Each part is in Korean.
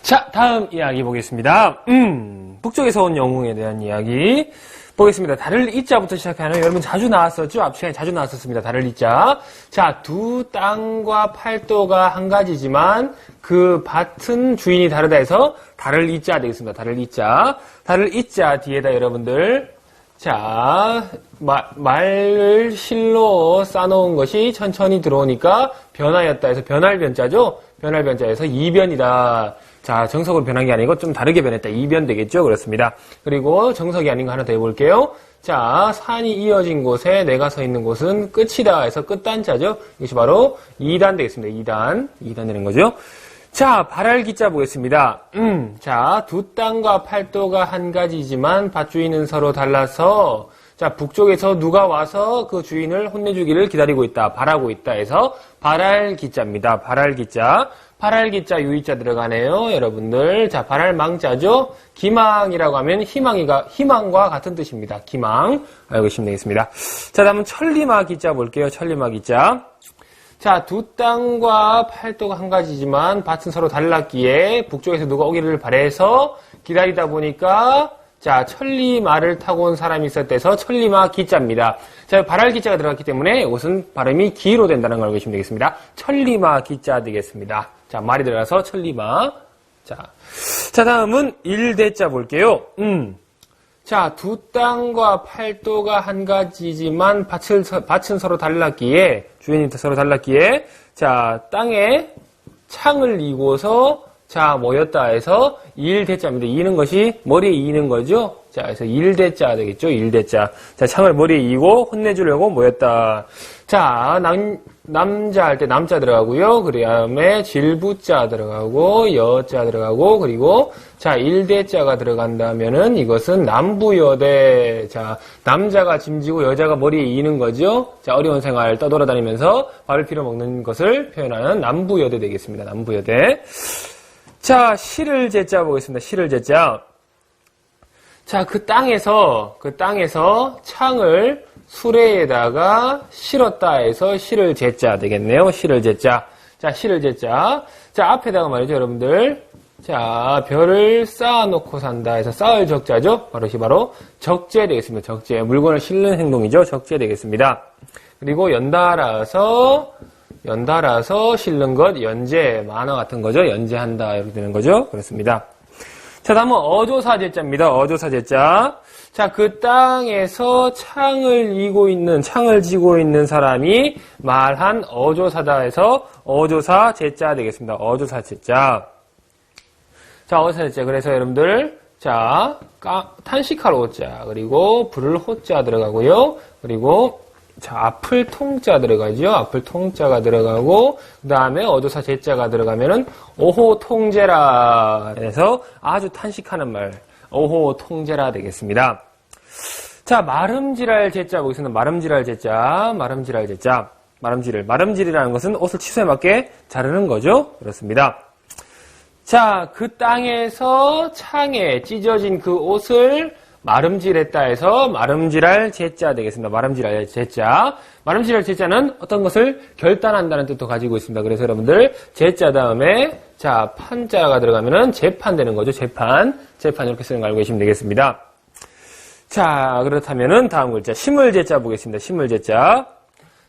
자, 다음 이야기 보겠습니다. 북쪽에서 온 영웅에 대한 이야기 보겠습니다. 달을 이자부터 시작하는, 여러분 자주 나왔었죠? 앞 시간에 자주 나왔었습니다. 달을 이자. 자, 두 땅과 팔도가 한 가지지만 그 밭은 주인이 다르다 해서 달을 이자 되겠습니다. 달을 이자. 달을 이자 뒤에다 여러분들, 자, 말을 실로 싸놓은 것이 천천히 들어오니까 변하였다 해서 변할 변자죠? 변할 변자에서 이변이다. 자, 정석으로 변한 게 아니고 좀 다르게 변했다. 이변 되겠죠? 그렇습니다. 그리고 정석이 아닌 거 하나 더 해볼게요. 자, 산이 이어진 곳에 내가 서 있는 곳은 끝이다 해서 끝단자죠? 이것이 바로 2단 되겠습니다. 2단 되는 거죠? 자, 발알기자 보겠습니다. 자, 두 땅과 팔도가 한 가지지만 밭주인은 서로 달라서, 자, 북쪽에서 누가 와서 그 주인을 혼내주기를 기다리고 있다. 바라고 있다 해서 발알기자입니다. 발알기자. 발알기자 유의자 들어가네요, 여러분들. 자, 발알망자죠? 기망이라고 하면 희망과 같은 뜻입니다. 기망. 알고 계시면 되겠습니다. 자, 다음은 천리마기자 볼게요. 천리마기자. 자, 두 땅과 팔도가 한 가지지만 밭은 서로 달랐기에 북쪽에서 누가 오기를 바래서 기다리다 보니까, 자, 천리마를 타고 온 사람이 있었대서 천리마 기자입니다. 자, 발알 기자가 들어갔기 때문에 이것은 발음이 기로 된다는 걸 알고 계시면 되겠습니다. 천리마 기자 되겠습니다. 자, 말이 들어가서 천리마. 자, 다음은 일대자 볼게요. 자, 두 땅과 팔도가 한 가지지만 밭은 서로 달랐기에, 주인이 서로 달랐기에, 자, 땅에 창을 이고서, 자, 모였다 해서 일대자입니다. 이는 것이 머리에 이는 거죠? 자, 그래서 일대자 되겠죠? 일대자. 자, 창을 머리에 이고 혼내주려고 모였다. 자, 남자 할 때 남자 들어가고요. 그 다음에 질부자 들어가고, 여자 들어가고, 그리고, 자, 일대자가 들어간다면은 이것은 남부여대. 자, 남자가 짐지고 여자가 머리에 이는 거죠? 자, 어려운 생활 떠돌아다니면서 밥을 빌어 먹는 것을 표현하는 남부여대 되겠습니다. 남부여대. 자, 실을 제자 보겠습니다. 실을 제자. 자, 그 땅에서 창을 수레에다가 실었다 해서 실을 제자 되겠네요. 실을 제자. 자, 실을 제자. 자, 앞에다가 말이죠, 여러분들. 자, 별을 쌓아놓고 산다 해서 쌓을 적자죠? 바로 적재 되겠습니다. 적재. 물건을 실는 행동이죠. 적재 되겠습니다. 그리고 연달아서 실는 것, 연재, 만화 같은 거죠. 연재한다, 이렇게 되는 거죠. 그렇습니다. 자, 다음은 어조사제자입니다. 어조사제자. 자, 그 땅에서 창을 지고 있는 사람이 말한 어조사다 해서 어조사제자 되겠습니다. 어조사제자. 자, 어조사제자. 그래서 여러분들, 자, 탄식할 호자, 그리고 부를 호자 들어가고요. 그리고, 자, 앞을 통자 들어가죠. 앞을 통자가 들어가고, 그 다음에 어조사 제자가 들어가면은, 오호 통제라. 해서 아주 탄식하는 말, 오호 통제라 되겠습니다. 자, 마름질할 제자 보겠습니다. 마름질할 제자. 마름질이라는 것은 옷을 치수에 맞게 자르는 거죠. 그렇습니다. 자, 그 땅에서 창에 찢어진 그 옷을 마름질했다 해서 마름질할 제자 되겠습니다. 마름질할 제자. 마름질할 제자는 어떤 것을 결단한다는 뜻도 가지고 있습니다. 그래서 여러분들 제자 다음에 자, 판자가 들어가면은 재판 되는 거죠. 재판 이렇게 쓰는 거 알고 계시면 되겠습니다. 자, 그렇다면은 다음 글자 심을 제자 보겠습니다. 심을 제자.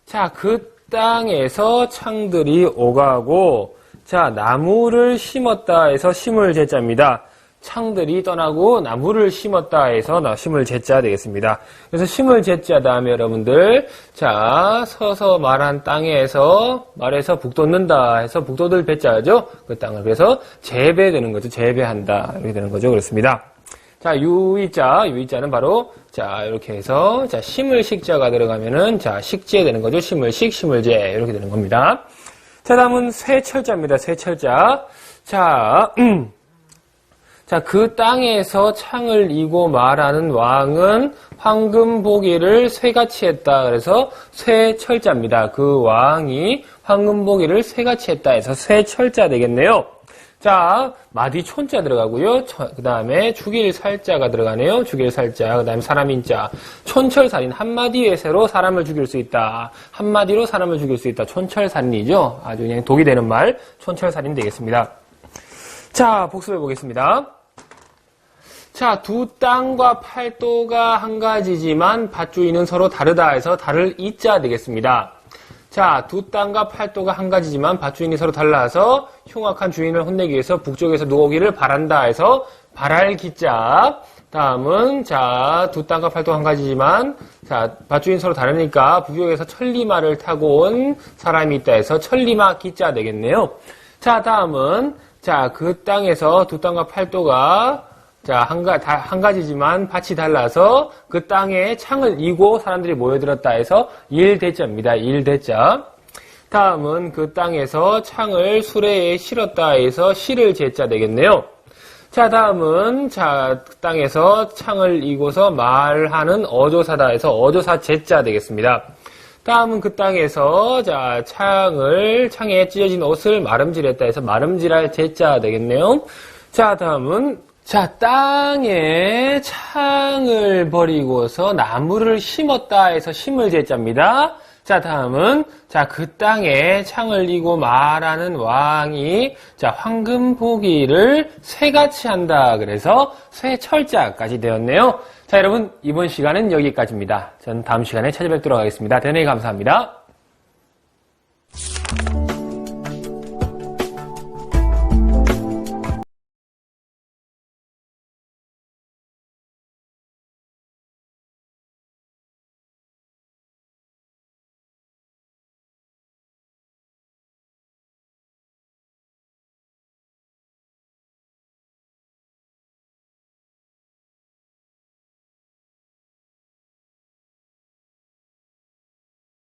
자, 그 땅에서 창들이 오가고, 자, 나무를 심었다 해서 심을 제자입니다. 창들이 떠나고 나무를 심었다 해서 심을 제자 되겠습니다. 그래서 심을 제자 다음에 여러분들, 자, 서서 말한 땅에서 말해서 북돋는다 해서 북돋을 배자죠. 그 땅을. 그래서 재배되는 거죠. 재배한다. 이렇게 되는 거죠. 그렇습니다. 자, 유의자는 바로, 자, 이렇게 해서, 자, 심을 식자가 들어가면은, 자, 식재 되는 거죠. 심을식, 심을재. 이렇게 되는 겁니다. 자, 다음은 쇠철자입니다. 쇠철자. 자, 그 땅에서 창을 이고 말하는 왕은 황금 보기를 쇠같이 했다. 그래서 쇠철자입니다. 그 왕이 황금 보기를 쇠같이 했다 해서 쇠철자 되겠네요. 자, 마디촌자 들어가고요. 그 다음에 죽일 살자가 들어가네요. 죽일 살자. 그 다음에 사람인자. 촌철살인. 한마디의 새로 사람을 죽일 수 있다. 한마디로 사람을 죽일 수 있다. 촌철살인이죠. 아주 그냥 독이 되는 말. 촌철살인 되겠습니다. 자, 복습해 보겠습니다. 자, 두 땅과 팔도가 한 가지지만 밭주인은 서로 다르다 해서 다를 이자 되겠습니다. 자, 두 땅과 팔도가 한 가지지만 밭주인이 서로 달라서 흉악한 주인을 혼내기 위해서 북쪽에서 누가 오기를 바란다 해서 바랄 기자. 다음은 자, 두 땅과 팔도가 한 가지지만 자, 밭주인 서로 다르니까 북쪽에서 천리마를 타고 온 사람이 있다 해서 천리마 기자 되겠네요. 자, 다음은 자, 그 땅에서 두 땅과 팔도가 자, 한 가지지만 밭이 달라서 그 땅에 창을 이고 사람들이 모여들었다 해서 일대자입니다. 일대자. 다음은 그 땅에서 창을 수레에 실었다 해서 실을 제자 되겠네요. 자, 다음은 자, 그 땅에서 창을 이고서 말하는 어조사다 해서 어조사 제자 되겠습니다. 다음은 그 땅에서 자, 창에 찢어진 옷을 마름질했다 해서 마름질할 제자 되겠네요. 자, 다음은 자, 땅에 창을 버리고서 나무를 심었다 해서 심을 제자입니다. 자, 다음은 자, 그 땅에 창을 이고 말하는 왕이 자, 황금 보기를 쇠같이 한다. 그래서 쇠철자까지 되었네요. 자, 여러분 이번 시간은 여기까지입니다. 전 다음 시간에 찾아뵙도록 하겠습니다. 대단히 감사합니다.